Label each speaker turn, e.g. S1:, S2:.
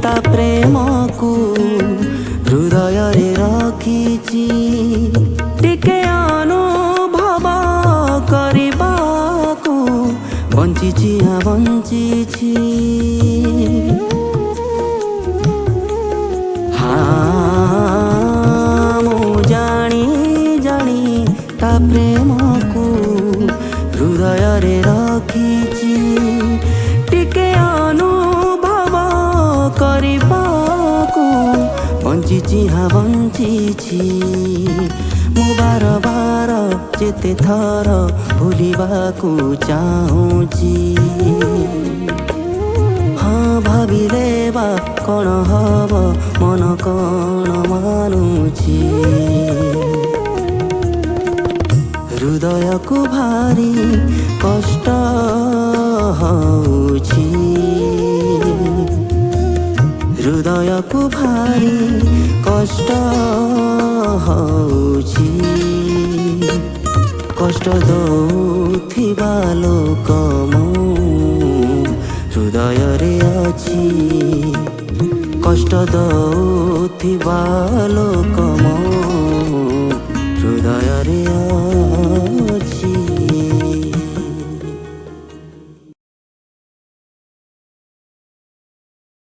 S1: ता प्रेम को हृदय रे रखिची टिके अनुभव करबाकू बंचिची हाँ बंचिची हाँ मु जानी जानी ता प्रेम को हृदय रे रखिची टिके अनुभव करबाकू बंचिची हाँ बंचिची मु बार बार जेते थर भूलिबाकू चाहूची हाँ भाविले बा कौन हब मन कौन मानुची हृदय को भारी कष्ट होउची हृदय को भारी कष्ट होउची कष्ट दौथिबा लोक मु हृदय रे अछि कष्ट दौथिबा लोक मो हृदय रे